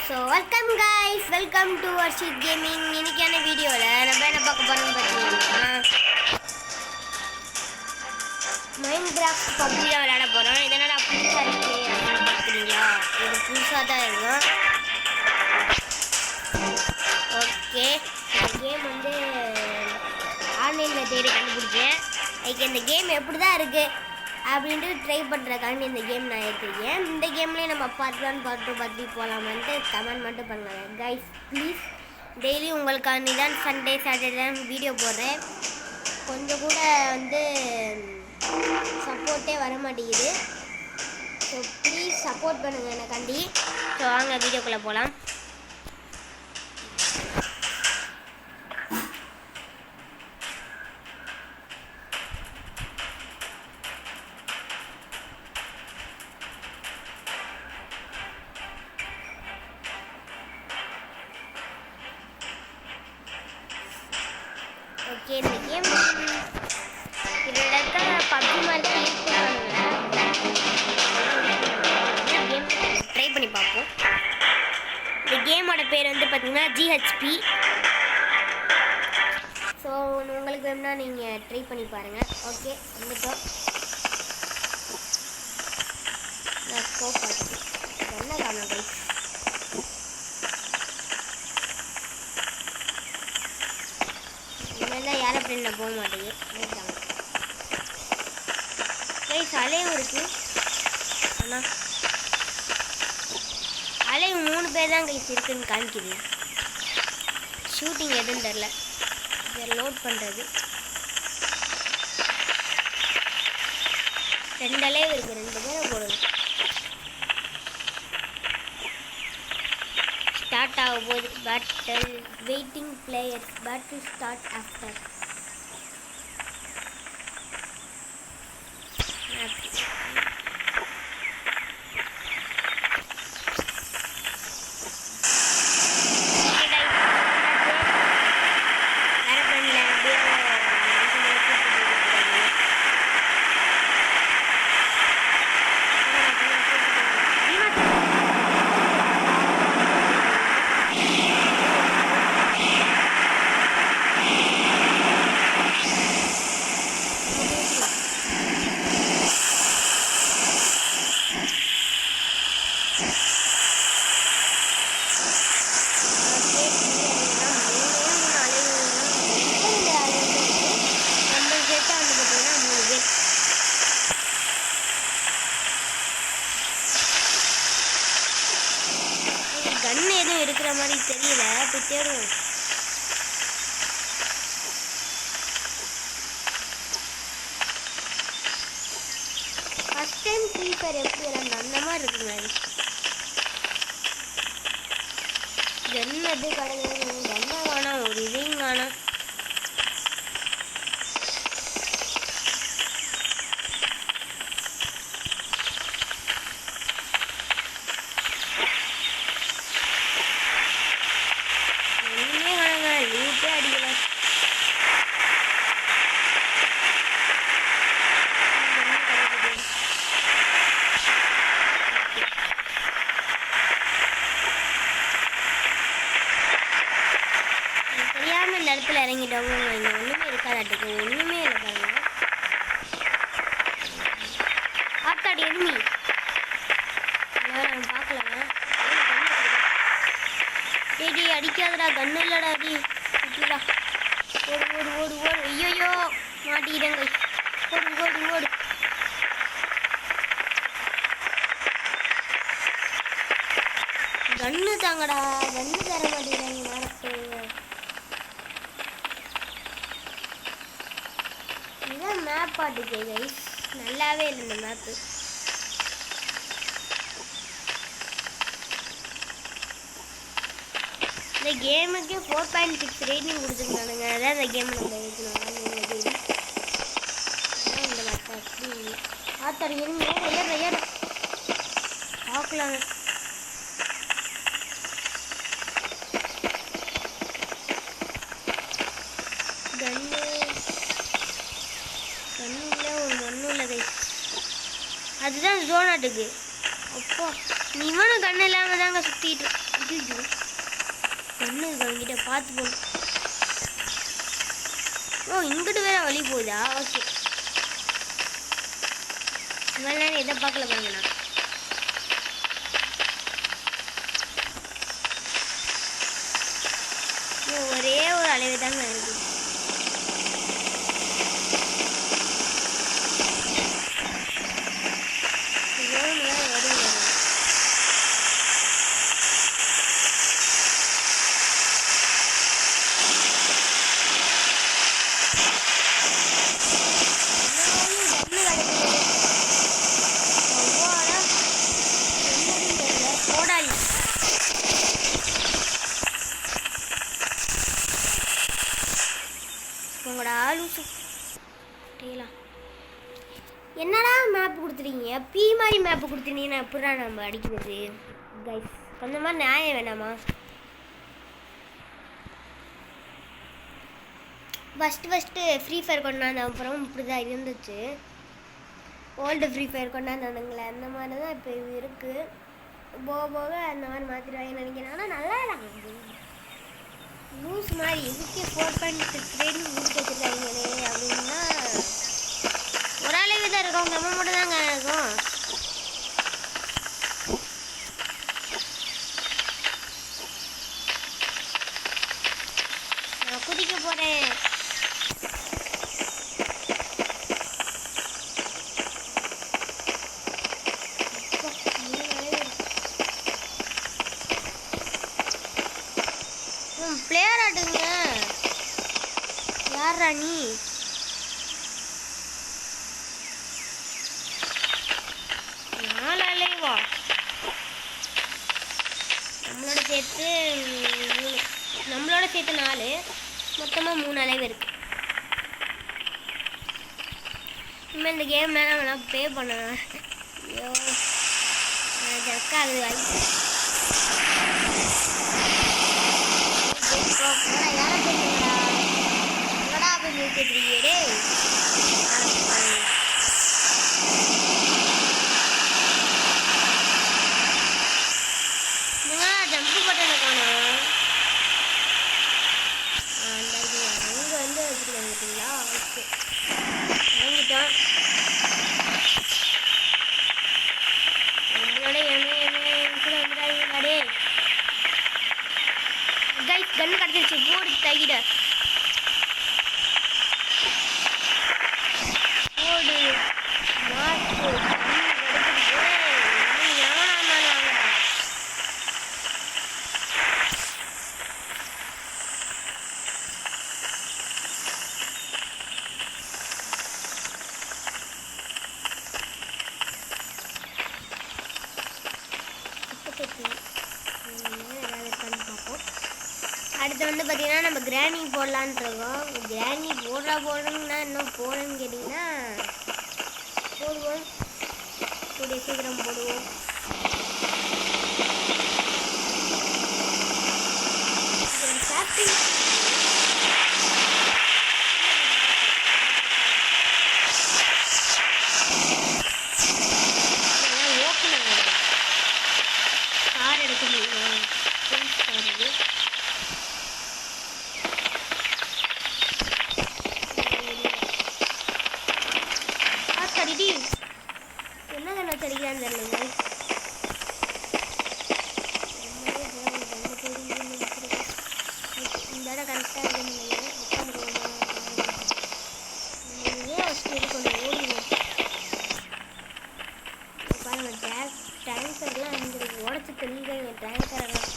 So welcome guys, welcome to Arshid Gaming. இன்னைக்கான வீடியோல நம்ம என்ன பார்க்க போறோம்னு பார்த்தீங்கன்னா மைன்கிராஃப்ட் பப்ஜி தான் விளையாட போறோம். இது என்னடா புதுசா இருக்கு அப்படின்னு பார்க்குறீங்களா? இது புதுசாக தான் இருக்கும். ஓகே, இந்த கேம் வந்து ஆன்லைனில் தேடி கண்டுபிடிச்சேன். அதுக்கு இந்த கேம் எப்படி தான் இருக்குது அப்படின்ட்டு ட்ரை பண்ணுறக்காண்டி இந்த கேம் நான் எடுத்துருக்கேன். இந்த கேம்லேயே நம்ம பார்ட் 1 பார்ட் 2 பற்றி போகலாமான்ட்டு கமெண்ட் மட்டும் பண்ணுங்கள் கைஸ் ப்ளீஸ். டெய்லி உங்களுக்காண்டி தான் சண்டே சாட்டர்டே தான் வீடியோ போடுறேன். கொஞ்சம் கூட வந்து சப்போர்ட்டே வர மாட்டேங்குது. ஸோ ப்ளீஸ் சப்போர்ட் பண்ணுங்கள் எனக்காண்டி. ஸோ வாங்க வீடியோக்குள்ளே போகலாம். ஓகே, இந்த கேம் கிட்டத்தட்ட பப்ஜி மாதிரி கேம் ட்ரை பண்ணி பார்ப்போம். இந்த கேமோட பேர் வந்து பார்த்தீங்கன்னா GHP. ஸோ உங்களுக்கு வேணும்னா நீங்கள் ட்ரை பண்ணி பாருங்கள். ஓகே, வந்துட்டோம். நான் ஸ்கோப் பார்த்து என்ன காரணம் கைஸ், ஏரோப்ளேனில் போக மாட்டேங்குது. கைஸ் அலையும் இருக்குது, ஆனால் அலையும் 3 பேர் தான் கைஸ் இருக்குன்னு காமிக்குது. ஷூட்டிங் எதுன்னு தெரில, இதை லோட் பண்ணுறது. 2 அலைவு இருக்குது, 2 பேரை போடணும். ஸ்டார்ட் ஆக போகுது battle. Waiting players, battle start after. கண்ணு எதுவும் இருக்கிற மாதிரி தெரியல, போய் தேடுவோம். ஃபர்ஸ்ட் டைம் ஃப்ரீ ஃபயர் எப்படி விளாண்டோம் அந்த மாதிரி இருக்குங்க. கண்ணு எது கிடையாது, கண்ணை காணோம், ஒரு இதையும் காணோம். இந்த இடத்துல இறங்கிட்டவங்க இங்கே ஒன்றுமே இருக்காதாட்டுக்கு, ஒன்றுமே இல்லை பாருங்க. ஆத்தாடி எதுமி நம்ம பார்க்கலாங்க. டேடி அடிக்காதடா, கண்ணு இல்லடா, அடி சுற்றுடா. ஓடு ஓடு ஓடு ஓடு. ஐயோயோ மாட்டிக்கிட்டேங்க. ஓடு ஓடு ஓடு. கண்ணு தாங்கடா, கண்ணு தர மாட்டேங்கிறாங்க மரத்து. இதுதான் மேப் ஆட்டுக்கு கைஸ், நல்லாவே இல்லை இந்த மேப்பு. இந்த கேமுக்கு 4.6 ரேட்டிங் கொடுத்துருந்தானுங்க. அதான் இந்த கேம் நம்ம எடுக்கணும். இந்த மேப் அப்படி ஆத்தாடி ஏற பார்க்கலாங்க. கண்ணு கண்ணு இல்லை, ஒரு மண்ணும் இல்லை கைஸ். அதுதான் ஜோன் ஆட்டுக்கு. அப்போ இவனும் கண்ணு இல்லாமல் தாங்க சுற்றிட்டு கண்ணு அவங்கிட்ட பார்த்து போகணும். ஓ இங்கிட்டு வேற வழி போகுதா? ஓகே இவ்வளோ நேரம் எதை பார்க்கல பாருங்கண்ணா. ஒரே ஒரு அளவு தாங்க இருக்குது. என்னடா மேப் கொடுத்துருக்கீங்க? பி மாதிரி மேப் கொடுத்துருந்தீங்கன்னா எப்படா நம்ம அடிக்கிறது? கைஸ் அந்த மாதிரி நியாயம் வேணாமா? ஃபஸ்ட்டு ஃப்ரீ ஃபயர் கொண்டாந்த அப்புறம் இப்படி தான் இருந்துச்சு. ஓல்டு ஃப்ரீ ஃபயர் கொண்டாந்தானுங்களே அந்த மாதிரி தான் இப்போ இது இருக்குது. போக போக அந்த மாதிரி மாற்றிடுவாங்கன்னு நினைக்கிறேன். ஆனால் நல்லா இருக்கு. லூஸ் மாதிரி இதுக்கே 4.6 ரேட்டிங் கொடுத்து வச்சுருக்காங்களே அப்படின்னா ஒரு அளவு தான் இருக்கும். நம்ம மட்டும் தாங்க இருக்கும். நான் குதிக்க போகிறேன். பிளேயர் ஆடுங்க. யாரா நீ? நாலு வா. நம்மளோட சேர்த்து 4 மொத்தமாக 3 அளவு இருக்கு. இனிமேல் இந்த கேம் நான் ப்ளே பண்ணேன். ஐயோ ஜக்கா அது வாங்கி ஜம்பு பட்டனை காணும். அங்கே வந்து வச்சுட்டு வந்துட்டீங்களா? ஓகே வாங்கிட்டோம். நம்மளோட கூட வந்துடாதீங்கடே. கைஸ் கண்ணு கிடச்சிருச்சு. போடு தகிட போடு மாட்டு அடுத்து வந்து பார்த்தீங்கன்னா நம்ம கிராணி போடலான்னு இருக்கோம். கிராணி போடுறோம்னா இன்னும் போடுன்னு கேட்டிங்கன்னா போடுவோம். கூடிய சீக்கிரம் போடுவோம். கார் எடுக்க முடியும். என்ன தெரியான்னு தெரியல. இந்த இடம் கரெக்டாக கொஞ்சம் ஓடுவோம். பாருங்க டேங்கர்லாம் வந்துருக்கு. உடச்சி தெளிவாங்க டேங்கரெல்லாம்.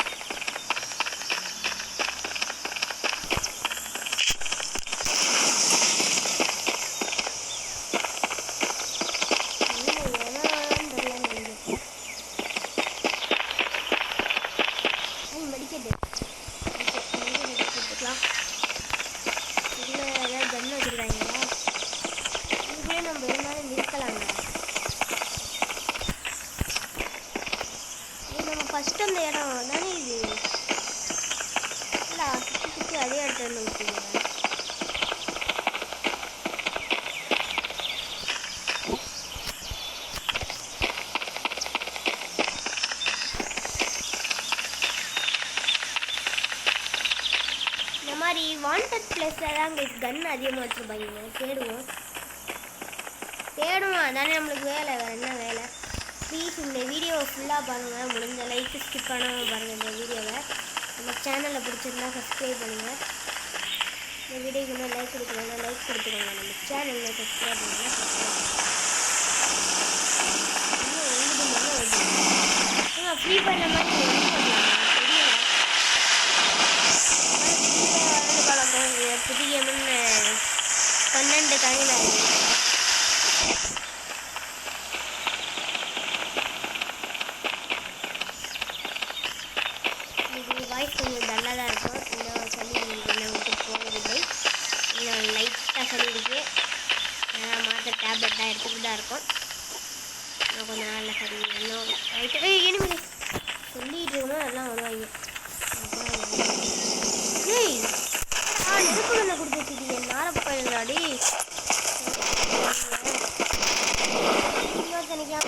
நம்ம இருந்தாலும் நிற்கலாங்க. இது நம்ம ஃபஸ்ட்டு அந்த இடம் தானே இது. இல்லை சுற்றி சுற்றி அதே இடத்துல ஊற்றுங்க. வாண்டட் பிளேஸில் தான் கன் அதிகமாக வச்சுருப்பாங்க. தேடுவோம் அதானே நம்மளுக்கு வேலை. வேறு என்ன வேலை? ப்ளீஸ் இந்த வீடியோவை ஃபுல்லாக பாருங்கள். முடிஞ்ச லைக்கு ஸ்கிப் பண்ணாமல் பாருங்கள் இந்த வீடியோவை. நம்ம சேனலில் பிடிச்சிருந்தா சப்ஸ்கிரைப் பண்ணுங்கள். இந்த வீடியோக்கு இன்னும் லைக் கொடுக்குறோன்னா லைக் கொடுத்துக்கோங்க. நம்ம சேனலில் சப்ஸ்கிரைப் பண்ணுங்கள். ஃப்ரீ ஃபயரில் மாதிரி புது கேம்னு 12 தாங்கினாரு. வாய்ஸ் கொஞ்சம் டல்லாக தான் இருக்கும். இன்னும் சொல்லி என்னை விட்டு போவதில்லை. இன்னும் லைட்டாக சொல்லியிருக்கு. அதனால் மாற்ற டேப்லெட் தான் எடுத்துக்கிட்டு தான் இருக்கும். இன்னும் கொஞ்சம் நாளில் சரி. இன்னும் லைட்டாக இனிமே சொல்லிகிட்டு இருக்கணும். எல்லாம் வருவாங்க. ஏய் நெருப்பு கண்ணை கொடுத்து வச்சுட்டீங்க. நாரப்பயிலாடி நினைக்கலாம்.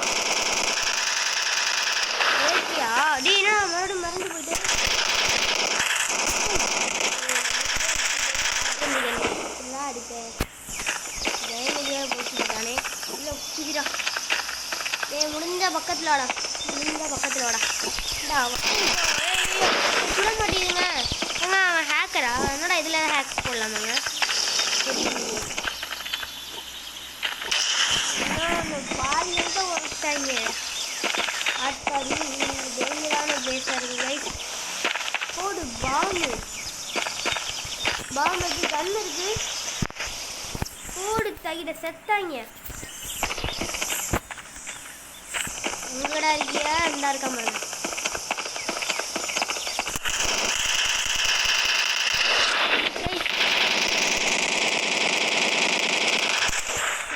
ஓகேயா அப்படின்னா மறுபடியும் மறந்து போயிட்டு அடிப்பேன். ஜெயநிதியாக போச்சுட்டானே. இல்லை குதிரா முடிஞ்ச பக்கத்தில் வாடா. சுட மாட்டேங்குதுங்க. அவன் ஹேக்கரா? என்னடா இதில் ஹேக் போடலாமாங்க? பாதியாக உரைச்சிட்டாங்க. ஆட்டாடி டேஞ்சரான பிளேஸாக இருக்குது கைஸ். போடு பாம்பு வச்சு கன் இருக்கு. போடு தகிட செத்தாங்க. எங்கடா இருக்கியா? இருந்தா இருக்கா மாதிரி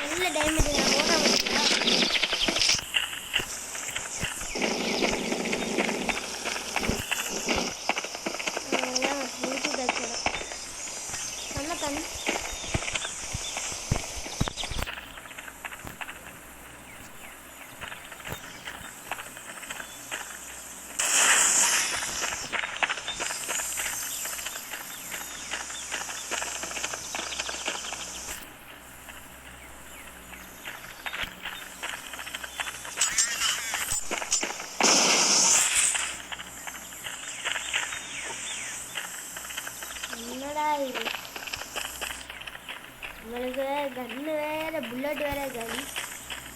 நல்ல டேமேஜ். நான் ஓட முடியா? யூடியூப் பேச்சோட நல்ல கண். என்னடா இது? உங்களுக்கு கன்னு வேற புல்லட் வேற கன்.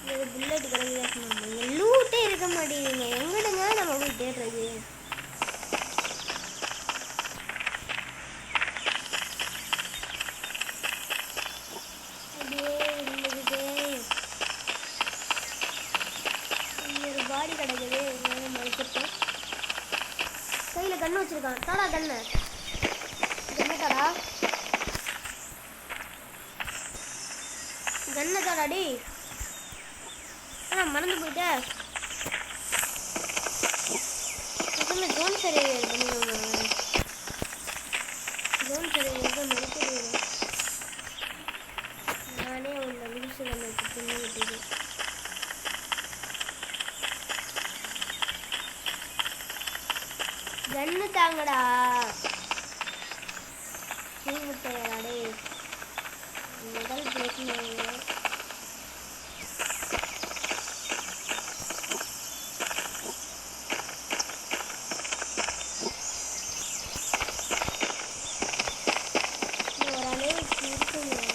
இது புல்லட் கிடையாது. நம்ம லூட்டே இருக்க மாட்டேங்குதுங்க. எங்கிட்டுங்க நம்ம போய் தேடுறது? அப்படியே இருந்துக்கிட்டே ஒரு பாடி கிடைக்குது. மறுத்துட்டேன். கையில் கண்ணு வச்சிருக்கான். தாடா கண்ணு என்னடா கண்ணை தாடாடி. மறந்து போயிட்டேன். ஜோன் சரி பண்ணிடுவோம். ஜோன் சரி மறுத்து நானே உன்னை லூசு கண்ணை பின்னு விட்டுது. கண்ணு தாங்கடா. முட்டையாடே முதல் பிரச்சனை. ஓரளவுக்கு இருக்குங்க.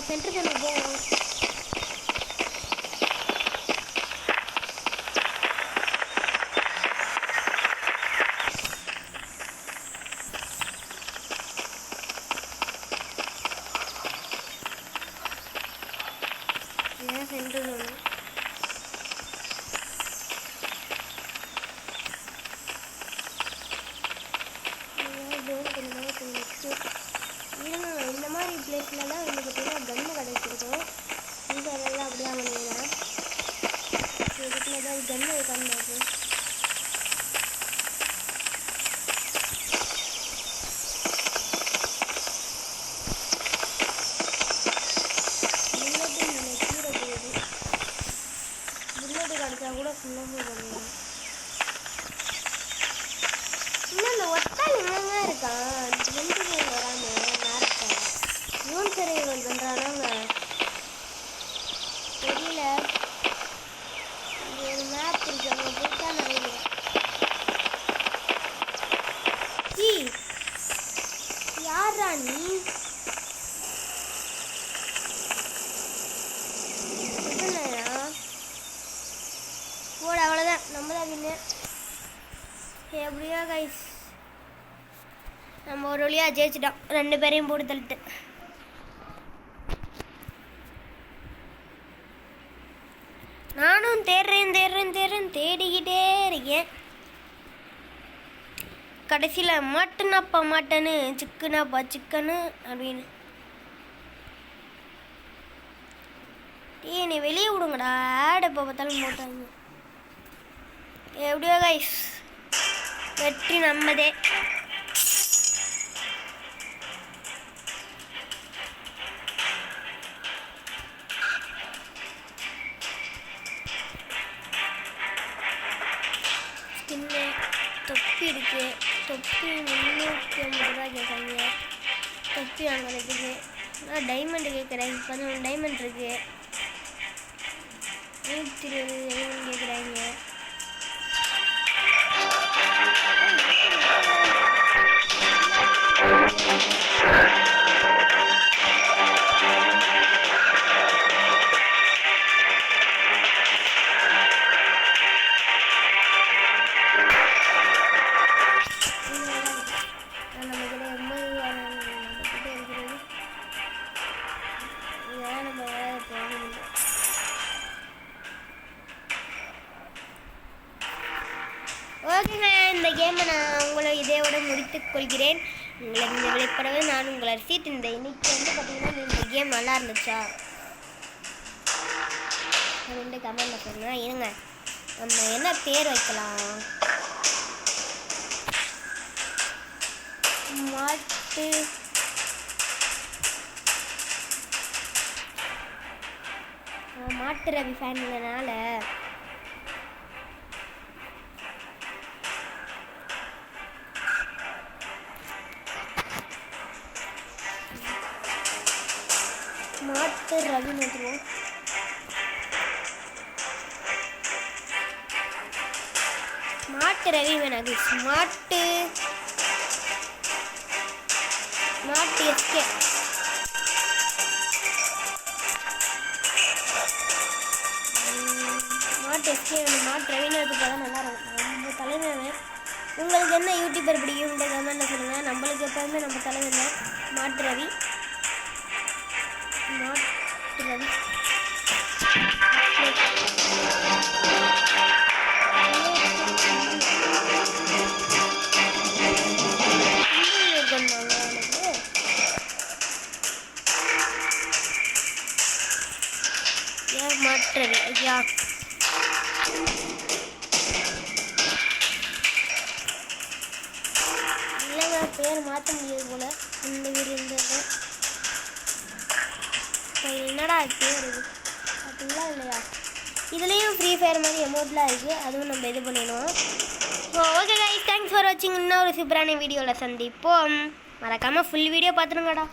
சென்டர் பண்ண போவோம். சென்டர் பண்ணணும். இந்த மாதிரி பிளேஸ்லலாம் வந்து பார்த்தீங்கன்னா கன்று கிடைச்சிருக்கும். இந்த இதெல்லாம் அப்படியே பண்ணிடுறேன். இதுக்குள்ள ஏதாவது கன்று இருக்கான்னு பார்ப்போம். இவங்க இருக்கான் எந்த வராம நேரத்தை யூன் சர்வைவல் பண்ணுறானாங்க தெரியல. ஒரு மேப் இருக்கு அங்கே போட்டா நிறைய யாரா நீ போட அவ்வளோதான் நம்ம தான் வின்னு. எப்படியா கைஸ் நம்ம ஒரு வழியாக ஜெயிச்சிட்டோம் 2 பேரையும் போட்டு தள்ளிட்டு. நானும் தேடிக்கிட்டே இருக்கேன். கடைசியில் மட்டனாப்பா மட்டனு சிக்கனாப்பா சிக்கனு அப்படின்னு நீ வெளியே விடுங்கடா ஆட் எப்போ பார்த்தாலும் போட்டாங்க. எப்படியோ கைஸ் வெற்றி நம்மதே. ஸ்கின்னு தொப்பி இருக்கு. தொப்பி 350 ரூபா கேட்குறாங்க. தொப்பி வாங்குறதுக்கு நான் டைமண்ட் கேட்குறேன். 11 டைமண்ட் இருக்கு. 120 டைமண்ட் கேட்குறாங்க. ஓகேங்க, இந்த கேமை நான் உங்களை இதோட முடித்துக் கொள்கிறேன். உங்களை இந்த விளைப்படவே நான் உங்களை ரசித்து இந்த இன்னைக்கு வந்து பார்த்தீங்கன்னா இந்த கேம் நல்லா இருந்துச்சா அப்படின்ட்டு கமெண்ட்டில் சொல்லுங்கள். இருங்க நம்ம என்ன பேர் வைக்கலாம்? மாட்டு ரவி ஃபேனுங்கனால மாட்டு ரவி வந்துடுவோம். மாட்டு ரவி வேணாது மாட்டு எஸ்கே. மாட்டு எஸ்கே மாட்டு ரவின்னு எடுத்துட்டா நல்லா இருக்கும். நம்ம தலைவன் உங்களுக்கு என்ன யூடியூபர் பிடிக்கும் இந்த கமெண்ட்டில் சொல்லுங்கள். நம்மளுக்கு எப்போதுமே நம்ம தலைவன் தான் மாட்டு ரவி. மாட்டுறது ஐயா இல்லைங்க பேர் மாற்ற முடியாது போல. இந்த வீடு இருந்தது என்னடா பேர் இது அப்படிங்களா இல்லையா? இதுலேயும் ஃப்ரீ ஃபயர் மாதிரி அமௌண்ட்லாம் இருக்குது. அதுவும் நம்ம இது பண்ணிடுவோம். So okay guys, thanks for வாட்சிங். இன்னும் ஒரு சூப்பரான வீடியோவில் சந்திப்போம். மறக்காமல் ஃபுல் வீடியோ பார்த்துருங்கடா.